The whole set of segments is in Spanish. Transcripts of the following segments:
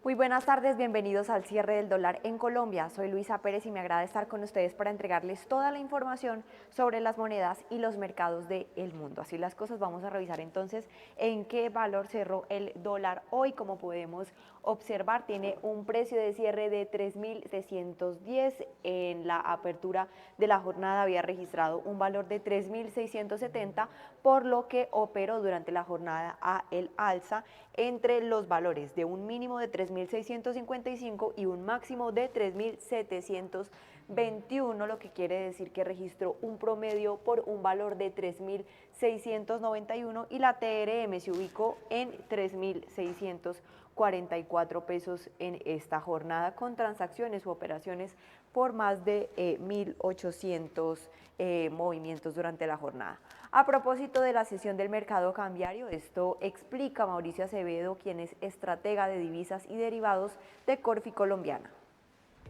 Muy buenas tardes, bienvenidos al cierre del dólar en Colombia. Soy Luisa Pérez y me agrada estar con ustedes para entregarles toda la información sobre las monedas y los mercados del mundo. Así las cosas, vamos a revisar entonces en qué valor cerró el dólar hoy. Como podemos observar, tiene un precio de cierre de 3.610. En la apertura de la jornada había registrado un valor de 3.670, por lo que operó durante la jornada a el alza entre los valores de un mínimo de 3.655 y un máximo de 3.721, lo que quiere decir que registró un promedio por un valor de 3.691 y la TRM se ubicó en 3.644 pesos en esta jornada, con transacciones u operaciones por más de 1.800 movimientos durante la jornada. A propósito de la sesión del mercado cambiario, esto explica Mauricio Acevedo, quien es estratega de divisas y derivados de Corfi Colombiana.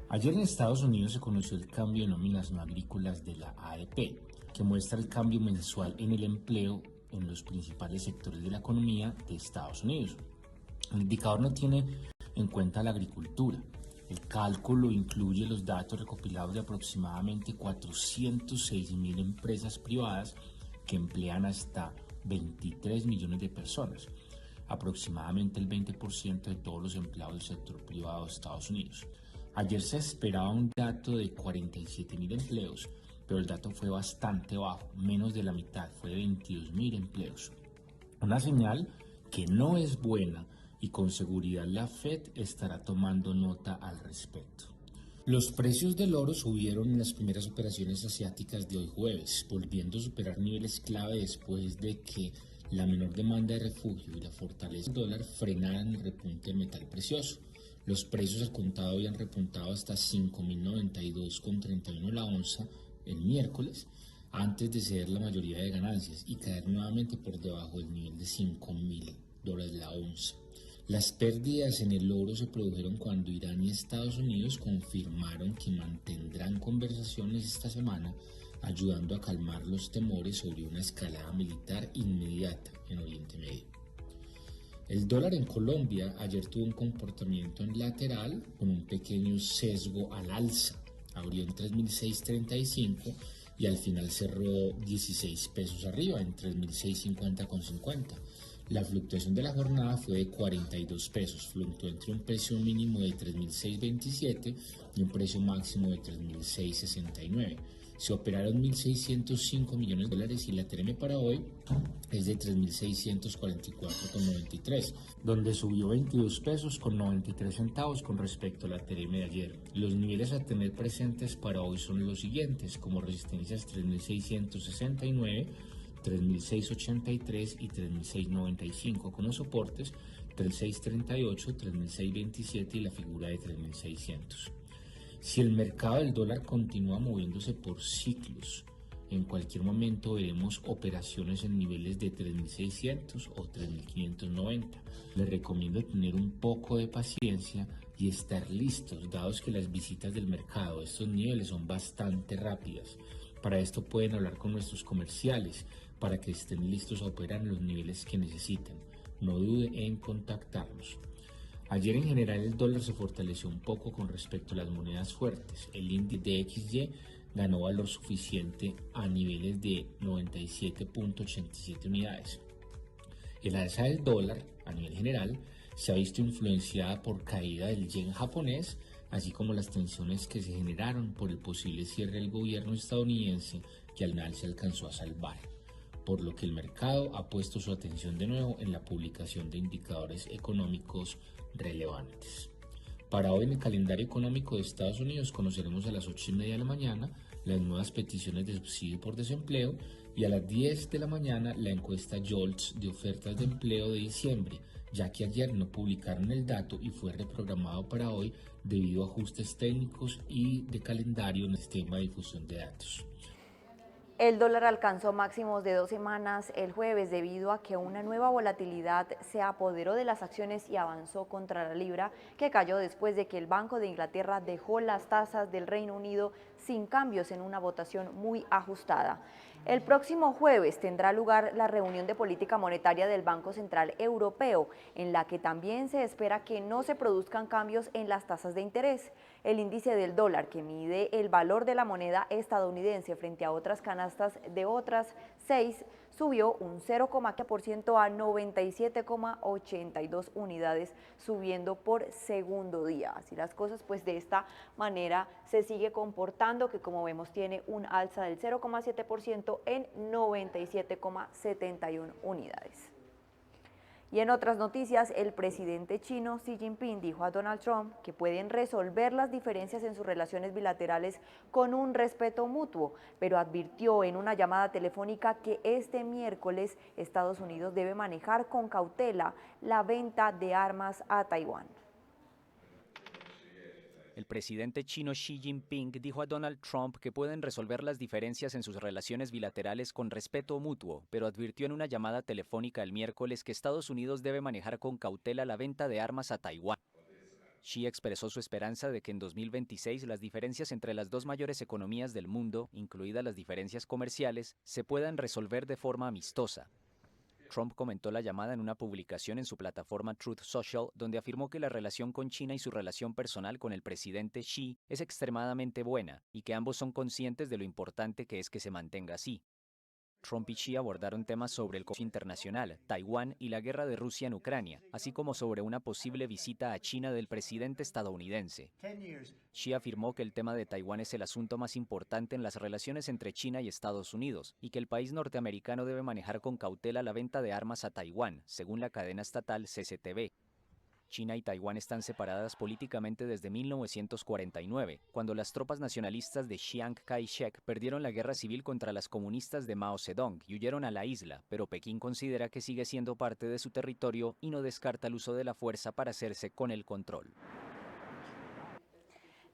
Ayer en Estados Unidos se conoció el cambio de nóminas no agrícolas de la ADP, que muestra el cambio mensual en el empleo en los principales sectores de la economía de Estados Unidos. El indicador no tiene en cuenta la agricultura. El cálculo incluye los datos recopilados de aproximadamente 406.000 empresas privadas que emplean hasta 23 millones de personas, aproximadamente el 20% de todos los empleados del sector privado de Estados Unidos. Ayer se esperaba un dato de 47.000 empleos, pero el dato fue bastante bajo, menos de la mitad, fue de 22.000 empleos. Una señal que no es buena, y con seguridad la Fed estará tomando nota al respecto. Los precios del oro subieron en las primeras operaciones asiáticas de hoy jueves, volviendo a superar niveles clave después de que la menor demanda de refugio y la fortaleza del dólar frenaran el repunte del metal precioso. Los precios al contado habían repuntado hasta 5.092,31 la onza el miércoles, antes de ceder la mayoría de ganancias y caer nuevamente por debajo del nivel de $5.000 la onza. Las pérdidas en el oro se produjeron cuando Irán y Estados Unidos confirmaron que mantendrán conversaciones esta semana, ayudando a calmar los temores sobre una escalada militar inmediata en Oriente Medio. El dólar en Colombia ayer tuvo un comportamiento en lateral con un pequeño sesgo al alza. Abrió en 3.635 y al final cerró 16 pesos arriba en 3.650,50. La fluctuación de la jornada fue de 42 pesos, fluctuó entre un precio mínimo de 3.627 y un precio máximo de 3.669. Se operaron 1.605 millones de dólares y la TRM para hoy es de 3.644,93, donde subió 22 pesos con 93 centavos con respecto a la TRM de ayer. Los niveles a tener presentes para hoy son los siguientes, como resistencias 3.669, 3.683 y 3.695, con los soportes 3.638, 3.627 y la figura de 3.600. Si el mercado del dólar continúa moviéndose por ciclos, en cualquier momento veremos operaciones en niveles de 3.600 o 3.590. Les recomiendo tener un poco de paciencia y estar listos, dados que las visitas del mercado a estos niveles son bastante rápidas. Para esto pueden hablar con nuestros comerciales para que estén listos a operar en los niveles que necesiten. No dude en contactarnos. Ayer en general el dólar se fortaleció un poco con respecto a las monedas fuertes. El índice de XY ganó valor suficiente a niveles de 97.87 unidades. El alza del dólar a nivel general se ha visto influenciada por caída del yen japonés, así como las tensiones que se generaron por el posible cierre del gobierno estadounidense, que al final se alcanzó a salvar, por lo que el mercado ha puesto su atención de nuevo en la publicación de indicadores económicos relevantes. Para hoy en el calendario económico de Estados Unidos conoceremos a las 8:30 de la mañana las nuevas peticiones de subsidio por desempleo y a las 10 de la mañana la encuesta JOLTS de ofertas de empleo de diciembre, ya que ayer no publicaron el dato y fue reprogramado para hoy debido a ajustes técnicos y de calendario en el sistema de difusión de datos. El dólar alcanzó máximos de 2 semanas el jueves debido a que una nueva volatilidad se apoderó de las acciones y avanzó contra la libra, que cayó después de que el Banco de Inglaterra dejó las tasas del Reino Unido sin cambios en una votación muy ajustada. El próximo jueves tendrá lugar la reunión de política monetaria del Banco Central Europeo, en la que también se espera que no se produzcan cambios en las tasas de interés. El índice del dólar, que mide el valor de la moneda estadounidense frente a otras canastas de otras 6, subió un 0,4% a 97,82 unidades, subiendo por segundo día. Así las cosas, pues de esta manera se sigue comportando, que como vemos tiene un alza del 0,7% en 97,71 unidades. Y en otras noticias, el presidente chino Xi Jinping dijo a Donald Trump que pueden resolver las diferencias en sus relaciones bilaterales con un respeto mutuo, pero advirtió en una llamada telefónica que este miércoles Estados Unidos debe manejar con cautela la venta de armas a Taiwán. El presidente chino Xi Jinping dijo a Donald Trump que pueden resolver las diferencias en sus relaciones bilaterales con respeto mutuo, pero advirtió en una llamada telefónica el miércoles que Estados Unidos debe manejar con cautela la venta de armas a Taiwán. Xi expresó su esperanza de que en 2026 las diferencias entre las dos mayores economías del mundo, incluidas las diferencias comerciales, se puedan resolver de forma amistosa. Trump comentó la llamada en una publicación en su plataforma Truth Social, donde afirmó que la relación con China y su relación personal con el presidente Xi es extremadamente buena y que ambos son conscientes de lo importante que es que se mantenga así. Trump y Xi abordaron temas sobre el comercio internacional, Taiwán y la guerra de Rusia en Ucrania, así como sobre una posible visita a China del presidente estadounidense. Xi afirmó que el tema de Taiwán es el asunto más importante en las relaciones entre China y Estados Unidos y que el país norteamericano debe manejar con cautela la venta de armas a Taiwán, según la cadena estatal CCTV. China y Taiwán están separadas políticamente desde 1949, cuando las tropas nacionalistas de Chiang Kai-shek perdieron la guerra civil contra las comunistas de Mao Zedong y huyeron a la isla, pero Pekín considera que sigue siendo parte de su territorio y no descarta el uso de la fuerza para hacerse con el control.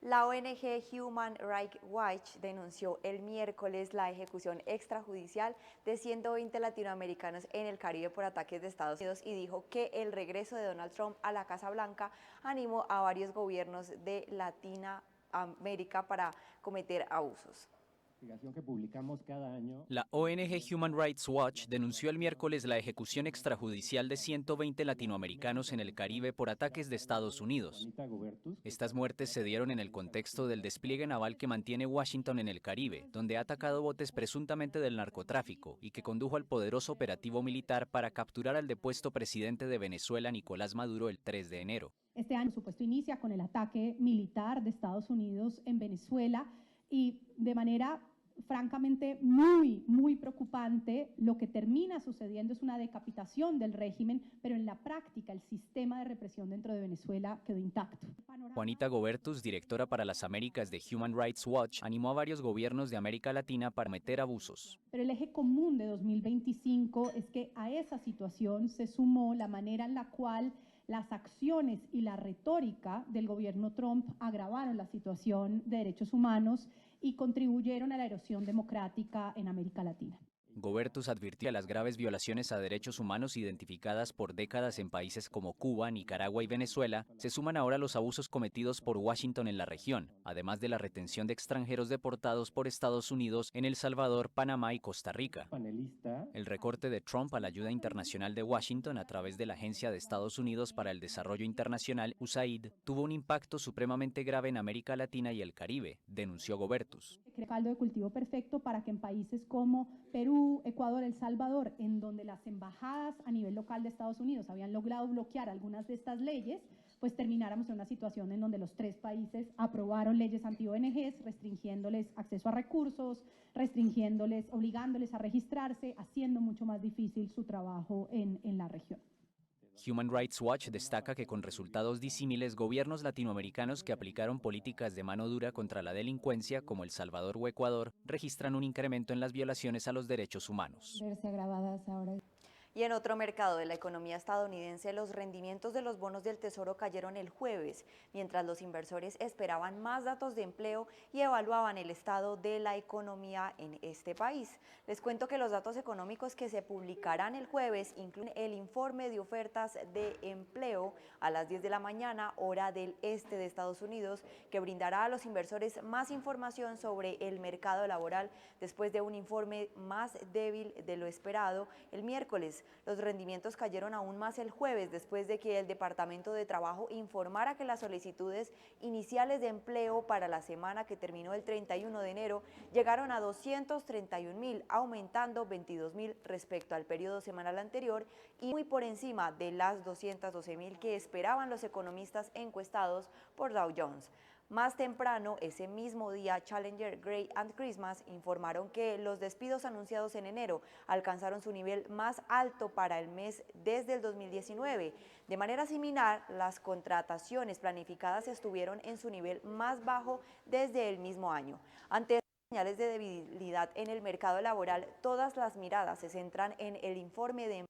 La ONG Human Rights Watch denunció el miércoles la ejecución extrajudicial de 120 latinoamericanos en el Caribe por ataques de Estados Unidos y dijo que el regreso de Donald Trump a la Casa Blanca animó a varios gobiernos de Latinoamérica para cometer abusos. Que publicamos cada año. La ONG Human Rights Watch denunció el miércoles la ejecución extrajudicial de 120 latinoamericanos en el Caribe por ataques de Estados Unidos. Estas muertes se dieron en el contexto del despliegue naval que mantiene Washington en el Caribe, donde ha atacado botes presuntamente del narcotráfico y que condujo al poderoso operativo militar para capturar al depuesto presidente de Venezuela, Nicolás Maduro, el 3 de enero. Este año, por supuesto, inicia con el ataque militar de Estados Unidos en Venezuela y de manera francamente muy preocupante, lo que termina sucediendo es una decapitación del régimen, pero en la práctica el sistema de represión dentro de Venezuela quedó intacto. Juanita Gobertus, directora para las Américas de Human Rights Watch, animó a varios gobiernos de América Latina para cometer abusos. Pero el eje común de 2025 es que a esa situación se sumó la manera en la cual las acciones y la retórica del gobierno Trump agravaron la situación de derechos humanos y contribuyeron a la erosión democrática en América Latina. Gobertus advirtió las graves violaciones a derechos humanos identificadas por décadas en países como Cuba, Nicaragua y Venezuela, se suman ahora los abusos cometidos por Washington en la región, además de la retención de extranjeros deportados por Estados Unidos en El Salvador, Panamá y Costa Rica. El recorte de Trump a la ayuda internacional de Washington a través de la Agencia de Estados Unidos para el Desarrollo Internacional, USAID, tuvo un impacto supremamente grave en América Latina y el Caribe, denunció Gobertus. Caldo de cultivo perfecto para que en países como Perú, Ecuador, El Salvador, en donde las embajadas a nivel local de Estados Unidos habían logrado bloquear algunas de estas leyes, pues termináramos en una situación en donde los tres países aprobaron leyes anti-ONGs, restringiéndoles acceso a recursos, obligándoles a registrarse, haciendo mucho más difícil su trabajo en la región. Human Rights Watch destaca que con resultados disímiles, gobiernos latinoamericanos que aplicaron políticas de mano dura contra la delincuencia, como El Salvador o Ecuador, registran un incremento en las violaciones a los derechos humanos. Y en otro mercado de la economía estadounidense, los rendimientos de los bonos del Tesoro cayeron el jueves, mientras los inversores esperaban más datos de empleo y evaluaban el estado de la economía en este país. Les cuento que los datos económicos que se publicarán el jueves incluyen el informe de ofertas de empleo a las 10 de la mañana, hora del este de Estados Unidos, que brindará a los inversores más información sobre el mercado laboral después de un informe más débil de lo esperado el miércoles. Los rendimientos cayeron aún más el jueves después de que el Departamento de Trabajo informara que las solicitudes iniciales de empleo para la semana que terminó el 31 de enero llegaron a 231.000, aumentando 22.000 respecto al periodo semanal anterior y muy por encima de las 212.000 que esperaban los economistas encuestados por Dow Jones. Más temprano, ese mismo día, Challenger, Gray and Christmas informaron que los despidos anunciados en enero alcanzaron su nivel más alto para el mes desde el 2019. De manera similar, las contrataciones planificadas estuvieron en su nivel más bajo desde el mismo año. Ante señales de debilidad en el mercado laboral, todas las miradas se centran en el informe de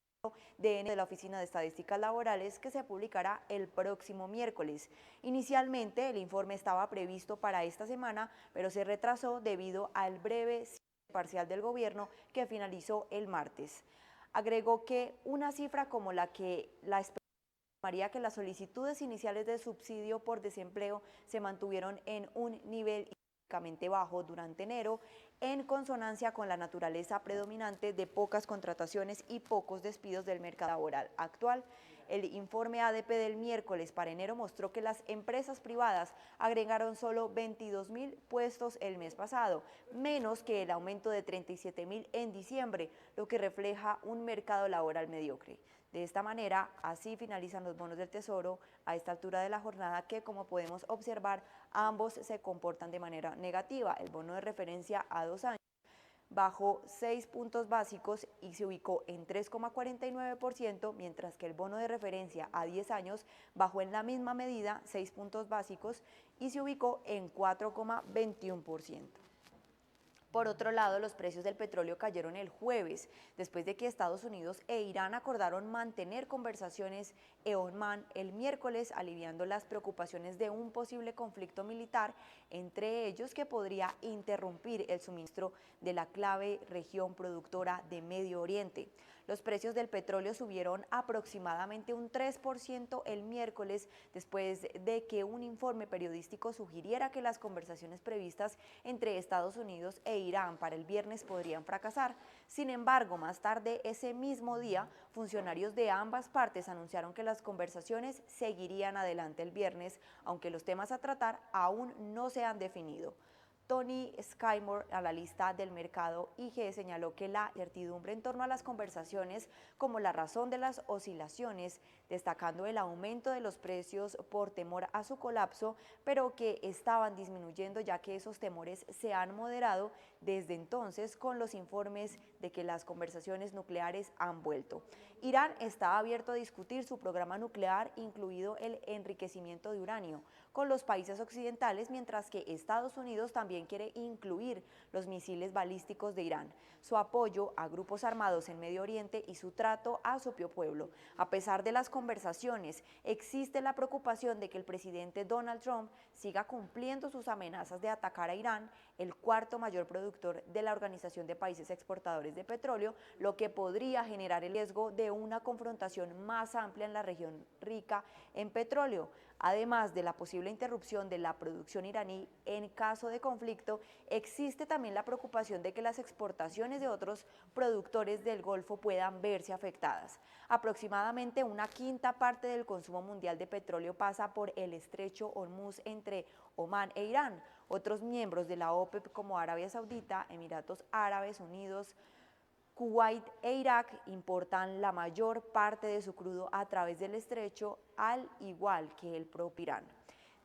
de la Oficina de Estadísticas Laborales que se publicará el próximo miércoles. Inicialmente el informe estaba previsto para esta semana, pero se retrasó debido al breve cierre parcial del gobierno que finalizó el martes. Agregó que una cifra como la que estimaría que las solicitudes iniciales de subsidio por desempleo se mantuvieron en un nivel históricamente bajo durante enero, en consonancia con la naturaleza predominante de pocas contrataciones y pocos despidos del mercado laboral actual. El informe ADP del miércoles para enero mostró que las empresas privadas agregaron solo 22.000 puestos el mes pasado, menos que el aumento de 37.000 en diciembre, lo que refleja un mercado laboral mediocre. De esta manera, así finalizan los bonos del Tesoro a esta altura de la jornada que, como podemos observar, ambos se comportan de manera negativa. El bono de referencia a 2 años bajó 6 puntos básicos y se ubicó en 3,49%, mientras que el bono de referencia a 10 años bajó en la misma medida 6 puntos básicos y se ubicó en 4,21%. Por otro lado, los precios del petróleo cayeron el jueves, después de que Estados Unidos e Irán acordaron mantener conversaciones en Omán el miércoles, aliviando las preocupaciones de un posible conflicto militar, entre ellos que podría interrumpir el suministro de la clave región productora de Medio Oriente. Los precios del petróleo subieron aproximadamente un 3% el miércoles, después de que un informe periodístico sugiriera que las conversaciones previstas entre Estados Unidos e Irán para el viernes podrían fracasar. Sin embargo, más tarde ese mismo día, funcionarios de ambas partes anunciaron que las conversaciones seguirían adelante el viernes, aunque los temas a tratar aún no se han definido. Tony Skymore, analista del mercado IG, señaló que la incertidumbre en torno a las conversaciones como la razón de las oscilaciones, destacando el aumento de los precios por temor a su colapso, pero que estaban disminuyendo ya que esos temores se han moderado desde entonces con los informes de que las conversaciones nucleares han vuelto. Irán está abierto a discutir su programa nuclear, incluido el enriquecimiento de uranio, con los países occidentales, mientras que Estados Unidos también quiere incluir los misiles balísticos de Irán, su apoyo a grupos armados en Medio Oriente y su trato a su propio pueblo. A pesar de las conversaciones, existe la preocupación de que el presidente Donald Trump siga cumpliendo sus amenazas de atacar a Irán, el cuarto mayor productor de la Organización de Países Exportadores de Petróleo, lo que podría generar el riesgo de una confrontación más amplia en la región rica en petróleo. Además de la posible interrupción de la producción iraní en caso de conflicto, existe también la preocupación de que las exportaciones de otros productores del Golfo puedan verse afectadas. Aproximadamente una quinta parte del consumo mundial de petróleo pasa por el estrecho Hormuz entre Omán e Irán. Otros miembros de la OPEP como Arabia Saudita, Emiratos Árabes Unidos, Kuwait e Irak importan la mayor parte de su crudo a través del estrecho, al igual que el propio Irán.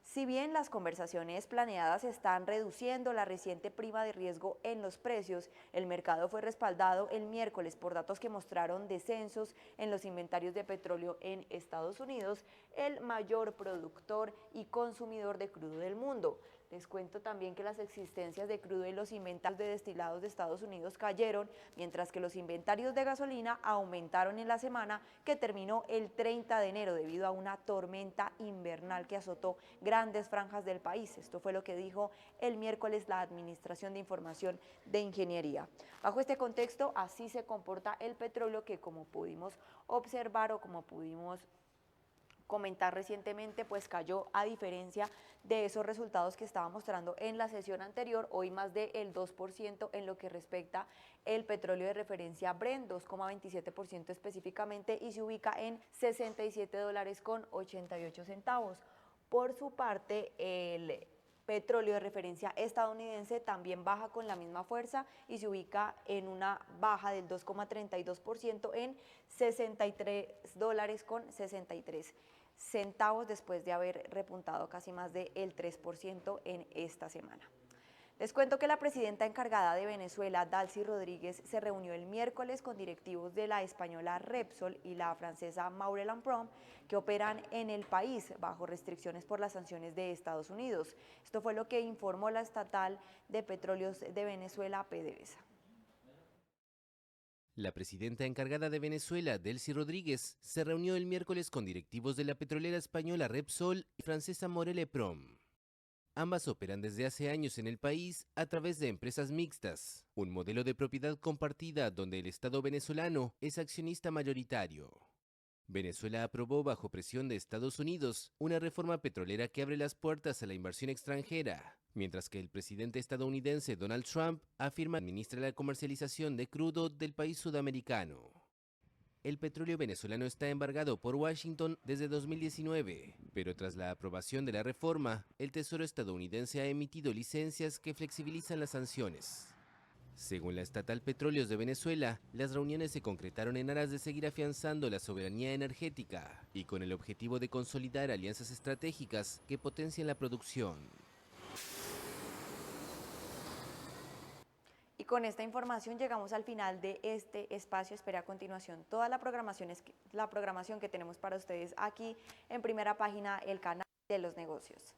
Si bien las conversaciones planeadas están reduciendo la reciente prima de riesgo en los precios, el mercado fue respaldado el miércoles por datos que mostraron descensos en los inventarios de petróleo en Estados Unidos, el mayor productor y consumidor de crudo del mundo. Les cuento también que las existencias de crudo y los inventarios de destilados de Estados Unidos cayeron, mientras que los inventarios de gasolina aumentaron en la semana que terminó el 30 de enero debido a una tormenta invernal que azotó grandes franjas del país. Esto fue lo que dijo el miércoles la Administración de Información de Ingeniería. Bajo este contexto, así se comporta el petróleo que, como pudimos observar o como pudimos comentar recientemente, pues cayó a diferencia de esos resultados que estaba mostrando en la sesión anterior, hoy más del 2% en lo que respecta el petróleo de referencia Brent, 2,27% específicamente, y se ubica en $67.88. Por su parte, el petróleo de referencia estadounidense también baja con la misma fuerza y se ubica en una baja del 2,32% en $63.63 después de haber repuntado casi más del 3% en esta semana. Les cuento que la presidenta encargada de Venezuela, Dalcy Rodríguez, se reunió el miércoles con directivos de la española Repsol y la francesa Maurel & Prom, que operan en el país bajo restricciones por las sanciones de Estados Unidos. Esto fue lo que informó la estatal de Petróleos de Venezuela, PDVSA. La presidenta encargada de Venezuela, Dalcy Rodríguez, se reunió el miércoles con directivos de la petrolera española Repsol y francesa Maurel & Prom. Ambas operan desde hace años en el país a través de empresas mixtas, un modelo de propiedad compartida donde el Estado venezolano es accionista mayoritario. Venezuela aprobó bajo presión de Estados Unidos una reforma petrolera que abre las puertas a la inversión extranjera, mientras que el presidente estadounidense Donald Trump afirma que administra la comercialización de crudo del país sudamericano. El petróleo venezolano está embargado por Washington desde 2019, pero tras la aprobación de la reforma, el Tesoro estadounidense ha emitido licencias que flexibilizan las sanciones. Según la estatal Petróleos de Venezuela, las reuniones se concretaron en aras de seguir afianzando la soberanía energética y con el objetivo de consolidar alianzas estratégicas que potencien la producción. Y con esta información llegamos al final de este espacio. Espera a continuación toda la programación que tenemos para ustedes aquí en Primera Página, el canal de los negocios.